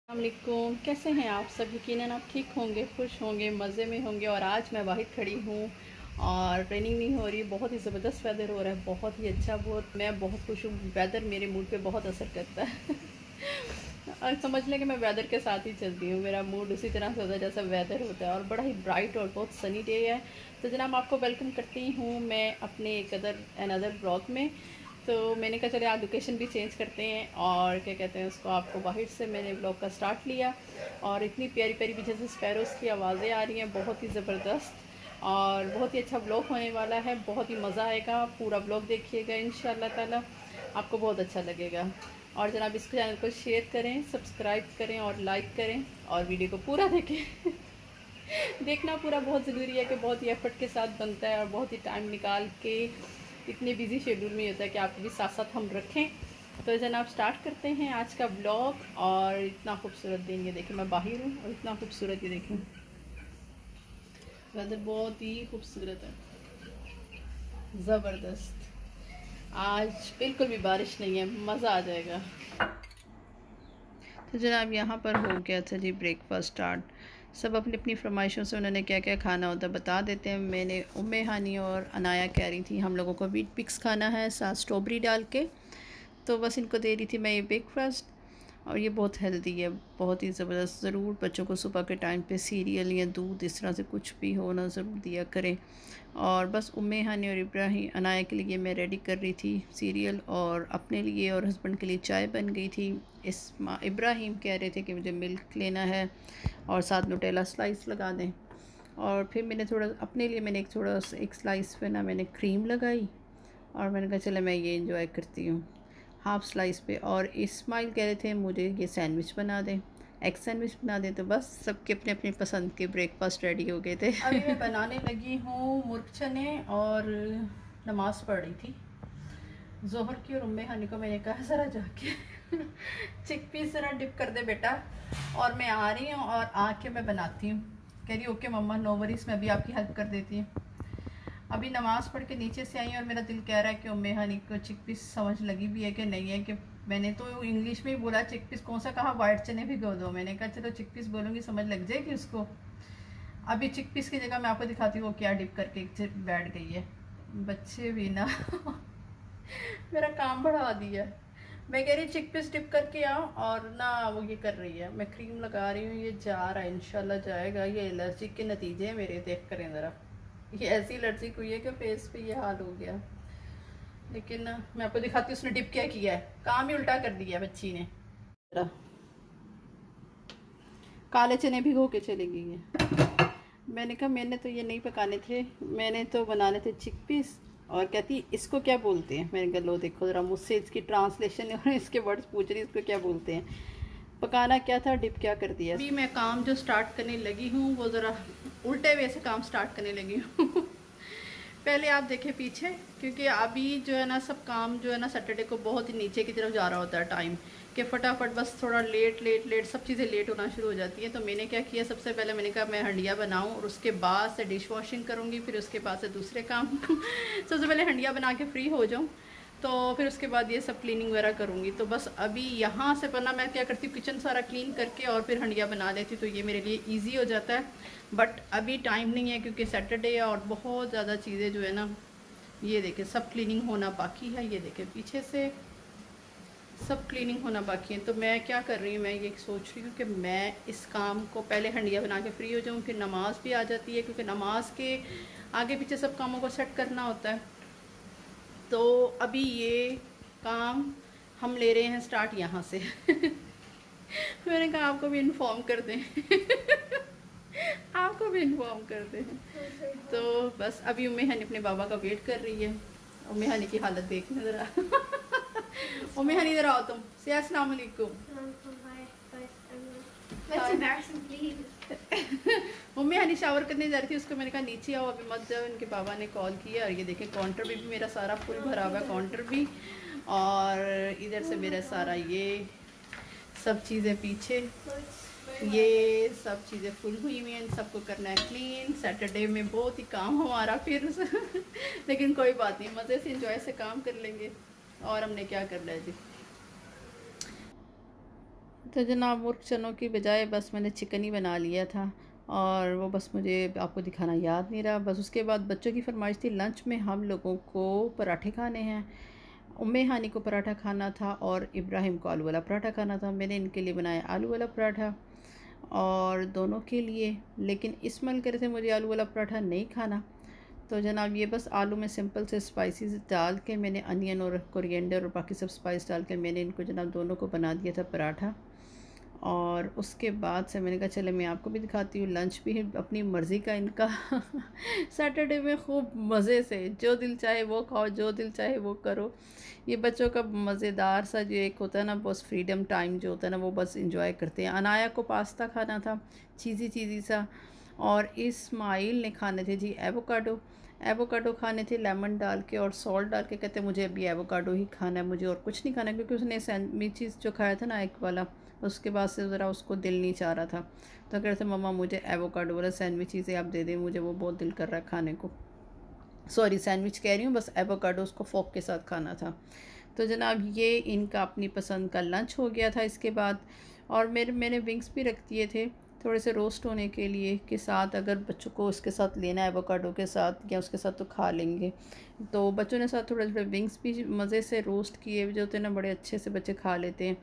अस्सलामुअलैकुम, कैसे हैं आप सब। यकीनन आप ठीक होंगे, खुश होंगे, मज़े में होंगे। और आज मैं बाहर खड़ी हूँ और ट्रेनिंग नहीं हो रही, बहुत ही ज़बरदस्त वेदर हो रहा है, बहुत ही अच्छा। मैं बहुत खुश हूँ। वेदर मेरे मूड पे बहुत असर करता है और समझ लें कि मैं वेदर के साथ ही चलती हूँ। मेरा मूड उसी तरह से होता है जैसा वेदर होता है, और बड़ा ही ब्राइट और बहुत सनी डे है। तो जनाब, आपको वेलकम करती हूँ मैं अपने एक अनदर ब्लॉग में। तो मैंने कहा चले आज लोकेशन भी चेंज करते हैं, और क्या कहते हैं उसको, आपको बाहर से मैंने ब्लॉग का स्टार्ट लिया। और इतनी प्यारी प्यारी पीछे से स्पैरोज़ की आवाज़ें आ रही हैं, बहुत ही ज़बरदस्त। और बहुत ही अच्छा ब्लॉग होने वाला है, बहुत ही मज़ा आएगा। पूरा ब्लॉग देखिएगा, इंशाल्लाह ताला आपको बहुत अच्छा लगेगा। और जनाब, इस चैनल को शेयर करें, सब्सक्राइब करें और लाइक करें, और वीडियो को पूरा देखें देखना पूरा बहुत ज़रूरी है, कि बहुत ही एफर्ट के साथ बनता है और बहुत ही टाइम निकाल के, इतने बिजी शेड्यूल में होता है कि आपको भी साथ साथ हम रखें। तो जनाब, स्टार्ट करते हैं आज का ब्लॉग। और इतना खूबसूरत दिन, ये देखें, मैं बाहर हूँ और इतना खूबसूरत, ये देखें वेदर बहुत ही खूबसूरत है, ज़बरदस्त। आज बिल्कुल भी बारिश नहीं है, मज़ा आ जाएगा। तो जनाब, यहाँ पर हो गया था जी ब्रेकफास्ट स्टार्ट। सब अपनी अपनी फरमाइशों से उन्होंने क्या क्या खाना होता है बता देते हैं। मैंने उम्मे हानी और अनाया कह रही थी हम लोगों को वीट पिक्स खाना है साथ स्ट्रॉबेरी डाल के, तो बस इनको दे रही थी मैं ये ब्रेकफास्ट। और ये बहुत हेल्दी है, बहुत ही ज़बरदस्त। ज़रूर बच्चों को सुबह के टाइम पे सीरियल या दूध इस तरह से कुछ भी हो ना, ज़रूर दिया करें। और बस उम्मे हानी और इब्राहिम अनाया के लिए मैं रेडी कर रही थी सीरियल, और अपने लिए और हस्बैंड के लिए चाय बन गई थी। इब्राहिम कह रहे थे कि मुझे मिल्क लेना है और साथ न्यूटेला स्लाइस लगा दें। और फिर मैंने थोड़ा अपने लिए, मैंने एक स्लाइस पे ना मैंने क्रीम लगाई, और मैंने कहा चलो मैं ये इंजॉय करती हूँ हाफ़ स्लाइस पे। और इस्माइल कह रहे थे मुझे ये सैंडविच बना दें, एग सैंडविच बना दें। तो बस सबके अपने अपनी पसंद के ब्रेकफास्ट रेडी हो गए थे अभी मैं बनाने लगी हूँ मुर्ग चने, और नमाज़ पढ़ रही थी जोहर की। और उम्मे हानी को मैंने कहा ज़रा जाके चिकपीस ज़रा डिप कर दे बेटा, और मैं आ रही हूँ और आके मैं बनाती हूँ। कह रही ओके मम्मा, नो वरीज़, मैं भी आपकी हेल्प कर देती हूँ। अभी नमाज़ पढ़ के नीचे से आई और मेरा दिल कह रहा है कि उम्मे हानी को चिकपीस समझ लगी भी है कि नहीं है। कि मैंने तो इंग्लिश में ही बोला चिकपीस, कौन सा कहा वाइट चने भिगो दो। मैंने कहा चलो चिकपीस बोलूँगी, समझ लग जाएगी उसको। अभी चिकपीस की जगह मैं आपको दिखाती हूँ वो क्या डिप करके बैठ गई है। बच्चे भी ना मेरा काम बढ़ा दिया। मैं कह रही चिकपीस डिप करके आओ, और ना वो ये कर रही है। मैं क्रीम लगा रही हूँ, ये जा रहा है, इंशाल्लाह जाएगा। ये एलर्जी के नतीजे हैं मेरे, देख करें ज़रा। ये ऐसी एलर्जी हुई है कि फेस पे ये हाल हो गया। लेकिन मैं आपको दिखाती हूँ उसने डिप क्या किया है। काम ही उल्टा कर दिया बच्ची ने। काले चने भिगो के चली गई है। मैंने कहा मैंने तो ये नहीं पकाने थे, मैंने तो बनाने थे चिकपीस। और कहती इसको क्या बोलते हैं। मैंने कहा लो देखो ज़रा, मुझसे इसकी ट्रांसलेशन और इसके वर्ड्स पूछ रही, इसको क्या बोलते हैं। पकाना क्या था, डिप क्या कर दिया। अभी मैं काम जो स्टार्ट करने लगी हूँ वो ज़रा उल्टे वे से काम स्टार्ट करने लगी हूँ पहले आप देखें पीछे, क्योंकि अभी जो है ना सब काम जो है ना सैटरडे को बहुत ही नीचे की तरफ जा रहा होता है टाइम, कि फटाफट बस थोड़ा लेट लेट लेट सब चीज़ें लेट होना शुरू हो जाती हैं। तो मैंने क्या किया, सबसे पहले मैंने कहा मैं हंडिया बनाऊं, और उसके बाद से डिश वॉशिंग करूँगी, फिर उसके बाद से दूसरे काम सबसे पहले हंडिया बना के फ्री हो जाऊँ, तो फिर उसके बाद ये सब क्लीनिंग वगैरह करूँगी। तो बस अभी यहाँ से पन्ना मैं क्या करती हूँ, किचन सारा क्लीन करके और फिर हंडिया बना लेती हूँ, तो ये मेरे लिए इजी हो जाता है। बट अभी टाइम नहीं है क्योंकि सैटरडे है और बहुत ज़्यादा चीज़ें जो है ना, ये देखें सब क्लीनिंग होना बाकी है। ये देखें पीछे से सब क्लीनिंग होना बाकी है। तो मैं क्या कर रही हूँ, मैं ये सोच रही हूँ कि मैं इस काम को पहले हंडिया बना के फ्री हो जाऊँ, फिर नमाज भी आ जाती है, क्योंकि नमाज के आगे पीछे सब कामों को सेट करना होता है। तो अभी ये काम हम ले रहे हैं स्टार्ट यहाँ से मैंने कहा आपको भी इन्फॉर्म कर दें आपको भी इन्फॉर्म कर दें। तो बस अभी उम्मे हनी अपने बाबा का वेट कर रही है। उम्मे हनी की हालत देखना ज़रा उम्मे हनी इधर आओ तुम से अस्सलाम वालेकुम। मम्मी हनी शावर करने जा रही थी, उसको मैंने कहा नीचे आओ अभी मत जाओ, इनके बाबा ने कॉल किया। और ये देखें काउंटर भी मेरा सारा फुल भरा हुआ है, काउंटर भी, और इधर से मेरा सारा ये सब चीज़ें पीछे, ये सब चीज़ें फुल हुई हुई हैं। इन सबको करना है क्लीन। सैटरडे में बहुत ही काम हमारा फिर लेकिन कोई बात नहीं, मज़े से इंजॉय से काम कर लेंगे। और हमने क्या करना है जी। तो जनाब मुर्ग चनों की बजाय बस मैंने चिकन ही बना लिया था, और वो बस मुझे आपको दिखाना याद नहीं रहा। बस उसके बाद बच्चों की फरमाइश थी, लंच में हम लोगों को पराठे खाने हैं। उम्मे हानी को पराठा खाना था और इब्राहिम को आलू वाला पराठा खाना था। मैंने इनके लिए बनाया आलू वाला पराठा और दोनों के लिए, लेकिन इस्माइल कह रहे थे मुझे आलू वाला पराठा नहीं खाना। तो जनाब ये बस आलू में सिंपल से स्पाइसेस डाल के मैंने अनियन और कोरिएंडर और बाकी सब स्पाइस डाल के मैंने इनको जनाब दोनों को बना दिया था पराठा। और उसके बाद से मैंने कहा चले मैं आपको भी दिखाती हूँ। लंच भी अपनी मर्ज़ी का इनका सैटरडे में खूब मज़े से जो दिल चाहे वो खाओ, जो दिल चाहे वो करो। ये बच्चों का मज़ेदार सा जो एक होता है ना, बस फ्रीडम टाइम जो होता है ना, वो बस इंजॉय करते हैं। अनाया को पास्ता खाना था, चीज़ी सा, और इस्माइल ने खाने थे जी एवोकाडो खाने थे लेमन डाल के और सॉल्ट डाल के। कहते मुझे अभी एवोकाडो ही खाना है, मुझे और कुछ नहीं खाना, क्योंकि उसने सैंडविचेस जो खाया था ना एक वाला, उसके बाद से ज़रा उसको दिल नहीं चाह रहा था। तो कह रहे थे मम्मा मुझे एवोकाडो वाला सैंडविचेस आप दे दें, मुझे वो बहुत दिल कर रहा है खाने को। सॉरी सैंडविच कह रही हूँ, बस एवोकाडो उसको फोक के साथ खाना था। तो जनाब ये इनका अपनी पसंद का लंच हो गया था इसके बाद। और मैंने विंग्स भी रख दिए थे थोड़े से रोस्ट होने के लिए, के साथ अगर बच्चों को उसके साथ लेना है एवोकाडो के साथ या उसके साथ तो खा लेंगे। तो बच्चों ने साथ थोड़े थोड़े विंग्स भी मज़े से रोस्ट किए जो होते हैं ना, बड़े अच्छे से बच्चे खा लेते हैं।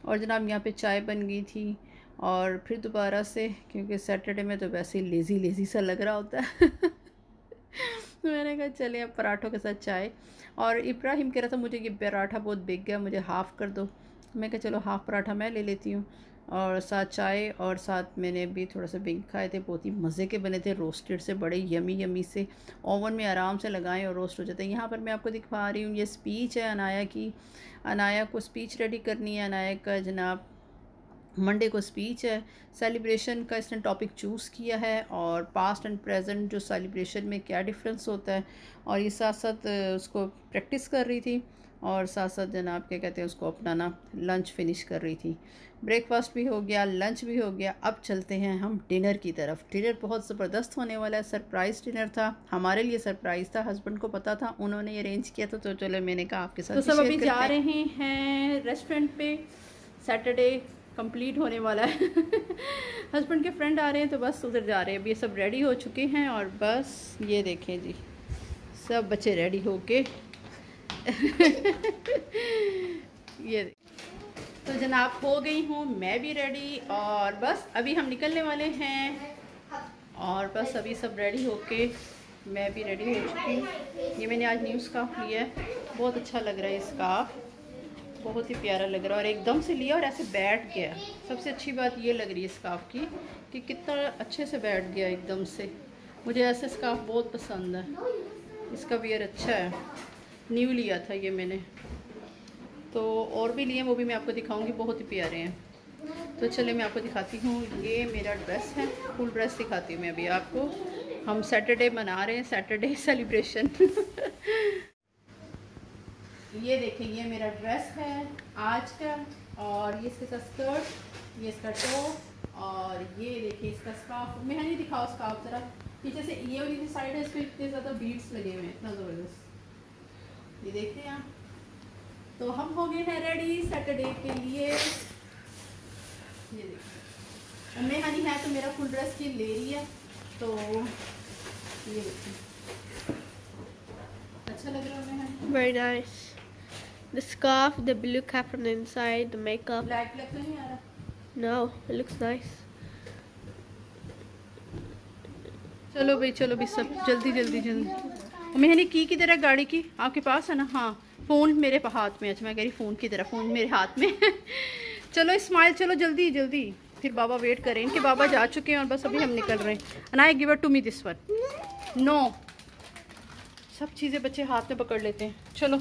और जनाब यहाँ पे चाय बन गई थी, और फिर दोबारा से क्योंकि सैटरडे में तो वैसे ही लेज़ी सा लग रहा होता है तो मैंने कहा चले अब पराठों के साथ चाय। और इब्राहिम कह रहा था मुझे ये पराठा बहुत बिक गया, मुझे हाफ़ कर दो। मैं कहा चलो हाफ़ पराठा मैं ले लेती हूँ, और साथ चाय, और साथ मैंने भी थोड़ा सा विंग खाए थे, बहुत ही मज़े के बने थे, रोस्टेड से, बड़े यमी से, ओवन में आराम से लगाएं और रोस्ट हो जाते हैं। यहाँ पर मैं आपको दिखा रही हूँ, ये स्पीच है अनाया की। अनाया को स्पीच रेडी करनी है। अनाया का जनाब मंडे को स्पीच है, सेलिब्रेशन का इसने टॉपिक चूज़ किया है, और पास्ट एंड प्रेजेंट जो सेलिब्रेशन में क्या डिफरेंस होता है, और ये साथ साथ उसको प्रैक्टिस कर रही थी, और साथ साथ जनाब क्या कहते हैं उसको अपना ना लंच फिनिश कर रही थी। ब्रेकफास्ट भी हो गया, लंच भी हो गया। अब चलते हैं हम डिनर की तरफ। डिनर बहुत ज़बरदस्त होने वाला है, सरप्राइज़ डिनर था हमारे लिए, सरप्राइज़ था, हस्बैंड को पता था, उन्होंने अरेंज किया था। तो चलो मैंने कहा आपके साथ। तो सब अभी जा रहे हैं रेस्टोरेंट पे, सैटरडे कंप्लीट होने वाला है हस्बैंड के फ्रेंड आ रहे हैं तो बस उधर जा रहे हैं। अब ये सब रेडी हो चुके हैं, और बस ये देखें जी सब बच्चे रेडी होके ये तो जनाब हो गई हूँ मैं भी रेडी, और बस अभी हम निकलने वाले हैं। और बस अभी सब रेडी होके मैं भी रेडी हो चुकी हूँ। ये मैंने आज न्यू स्कार्फ लिया है, बहुत अच्छा लग रहा है स्कार्फ, बहुत ही प्यारा लग रहा है, और एकदम से लिया और ऐसे बैठ गया। सबसे अच्छी बात ये लग रही है स्कार्फ की कि कितना अच्छे से बैठ गया एकदम से। मुझे ऐसे स्कार्फ बहुत पसंद है, इसका वेयर अच्छा है, न्यू लिया था ये मैंने। तो और भी लिए, वो भी मैं आपको दिखाऊंगी, बहुत ही प्यारे हैं। तो चले मैं आपको दिखाती हूँ, ये मेरा ड्रेस है, फुल ड्रेस दिखाती हूँ मैं अभी आपको। हम सैटरडे मना रहे हैं, सैटरडे सेलिब्रेशन ये देखिए ये मेरा ड्रेस है आज का, और ये इसके साथ स्कर्ट, ये इसका टॉप, और ये देखिए इसका स्कार्फ। मैं नहीं दिखाओ स्कार्फ ज़रा पीछे से, ये वाली साइड है, इस पर इतने ज़्यादा बीड्स लगे हुए हैं, इतना ज़बरदस्त, ये देखते हैं आप। तो हम हो गए हैं रेडी सैटरडे के लिए। ये देखिए उम्मे हानी है तो मेरा फुल ड्रेस की ले रही है, तो ये देखिए अच्छा लग रहा है उम्मे हानी। Very nice. The scarf, the blue cap on the inside, the makeup. Black black तो नहीं आ रहा? No, it looks nice. चलो भाई चलो भी सब जल्दी जल्दी जल्दी। मैंने की किधर है गाड़ी की, आपके पास है ना? हाँ फ़ोन मेरे हाथ में। अच्छा मैं कह रही फ़ोन की तरह, फ़ोन मेरे हाथ में चलो इस्माइल चलो जल्दी जल्दी, फिर बाबा वेट करें, इनके बाबा जा चुके हैं और बस अभी हम निकल रहे हैं। Anaya give it to me this one. No, सब चीज़ें बच्चे हाथ में पकड़ लेते हैं। चलो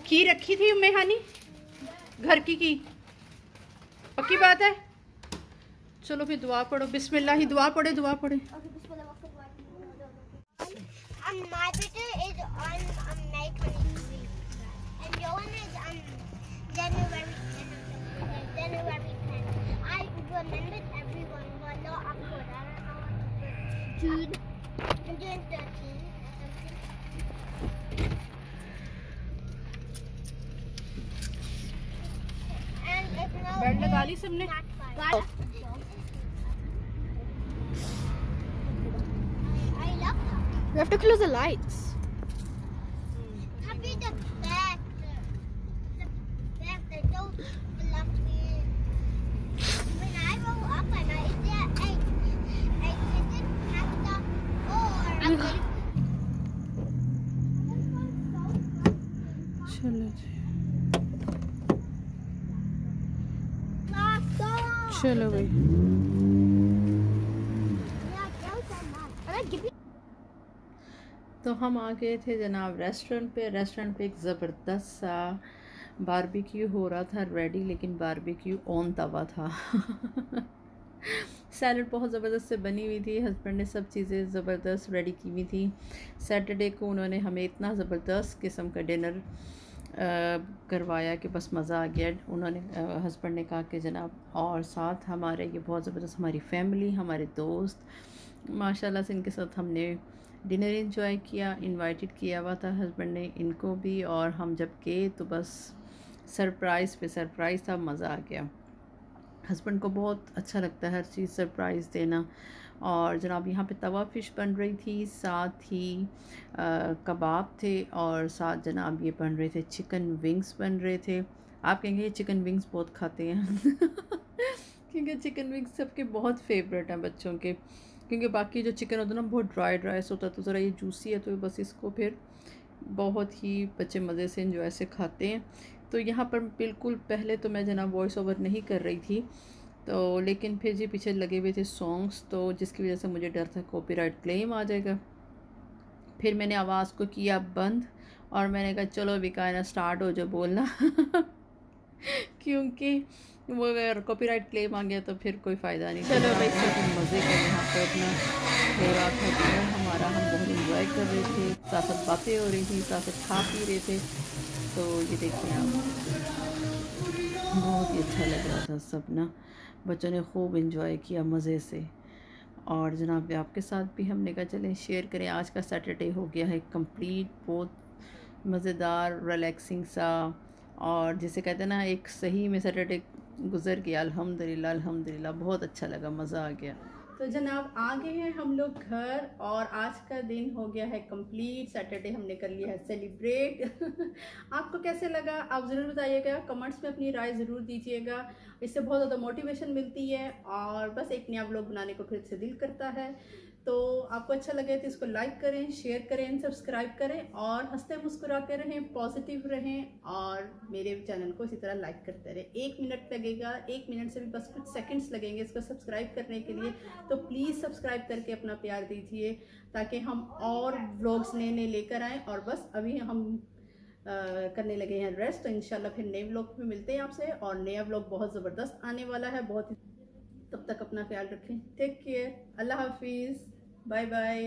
की रखी थी उम्मे हानी, घर की पक्की बात है। चलो फिर दुआ पढ़ो, बिस्मिल्लाह ही दुआ पढ़े, दुआ पढ़े। My birthday is on May 23, and your one is on January 10. I remembered everyone, but not awkward. I don't know what to do. June 13. And it's now belt लगा ली सबने I love that. We have to close the lights. Happy the back. The back, the don't love me. When I grow up and I didn't have the or चलो जी, चलो भाई। तो हम आ गए थे जनाब रेस्टोरेंट पे। रेस्टोरेंट पे एक ज़बरदस्त सा बारबेक्यू हो रहा था रेडी, लेकिन बारबेक्यू ऑन तवा था। सैलड बहुत ज़बरदस्त से बनी हुई थी, हस्बैंड ने सब चीज़ें ज़बरदस्त रेडी की हुई थी। सैटरडे को उन्होंने हमें इतना ज़बरदस्त किस्म का डिनर करवाया कि बस मज़ा आ गया। उन्होंने हस्बैंड ने कहा कि जनाब, और साथ हमारे ये बहुत ज़बरदस्त हमारी फैमिली, हमारे दोस्त माशाल्लाह से, इनके साथ हमने डिनर एंजॉय किया। इनवाइटेड किया हुआ था हस्बैंड ने इनको भी, और हम जब गए तो बस सरप्राइज़ पे सरप्राइज़ था, मज़ा आ गया। हस्बैंड को बहुत अच्छा लगता है हर चीज़ सरप्राइज़ देना। और जनाब यहाँ पे तवा फ़िश बन रही थी, साथ ही कबाब थे, और साथ जनाब ये बन रहे थे चिकन विंग्स बन रहे थे। आप कहेंगे ये चिकन विंग्स बहुत खाते हैं क्योंकि चिकन विंग्स सबके बहुत फेवरेट हैं बच्चों के, क्योंकि बाकी जो चिकन होता है ना बहुत ड्राई ड्राई से होता है, तो ज़रा ये जूसी है, तो बस इसको फिर बहुत ही बच्चे मज़े से इंजॉय से खाते हैं। तो यहाँ पर बिल्कुल पहले तो मैं जनाब वॉइस ओवर नहीं कर रही थी, तो लेकिन फिर जी पीछे लगे हुए थे सॉन्ग्स, तो जिसकी वजह से मुझे डर था कॉपीराइट क्लेम आ जाएगा। फिर मैंने आवाज़ को किया बंद और मैंने कहा चलो विकायना स्टार्ट हो जो बोलना क्योंकि वो अगर कॉपीराइट क्लेम आ गया तो फिर कोई फ़ायदा नहीं। चलो भाई, मज़े का यहाँ पर अपना हो रहा था डिनर हमारा, हम बहुत इंजॉय कर रहे थे, साथ साथ बातें हो रही थी, साथ साथ खा पी रहे थे। तो ये देखिए आप, बहुत ही अच्छा लग रहा था सब ना, बच्चों ने खूब इंजॉय किया मज़े से। और जनाब आपके साथ भी हमने कहा चलें शेयर करें। आज का सैटरडे हो गया है कंप्लीट, बहुत मज़ेदार रिलैक्सिंग सा, और जिसे कहते हैं ना एक सही में सैटरडे गुज़र गया। अल्हम्दुलिल्लाह अल्हम्दुलिल्लाह, बहुत अच्छा लगा, मज़ा आ गया। तो जनाब आ गए हैं हम लोग घर, और आज का दिन हो गया है कंप्लीट। सैटरडे हमने कर लिया है सेलिब्रेट आपको कैसे लगा आप ज़रूर बताइएगा, कमेंट्स में अपनी राय ज़रूर दीजिएगा, इससे बहुत ज़्यादा मोटिवेशन मिलती है, और बस एक नया व्लॉग बनाने को फिर से दिल करता है। तो आपको अच्छा लगे तो इसको लाइक करें, शेयर करें, सब्सक्राइब करें, और हंसते मुस्कुराते रहें, पॉजिटिव रहें, और मेरे चैनल को इसी तरह लाइक करते रहें। 1 मिनट लगेगा, 1 मिनट से भी बस कुछ सेकंड्स लगेंगे इसको सब्सक्राइब करने के लिए, तो प्लीज़ सब्सक्राइब करके अपना प्यार दीजिए, ताकि हम और व्लॉग्स नए नए लेकर आएँ। और बस अभी हम करने लगे हैं रेस्ट, तो इंशाल्लाह फिर नए व्लॉग में मिलते हैं आपसे, और नया व्लॉग बहुत ज़बरदस्त आने वाला है, बहुत। तब तक अपना ख्याल रखें, टेक केयर, अल्लाह हाफिज़, बाय बाय।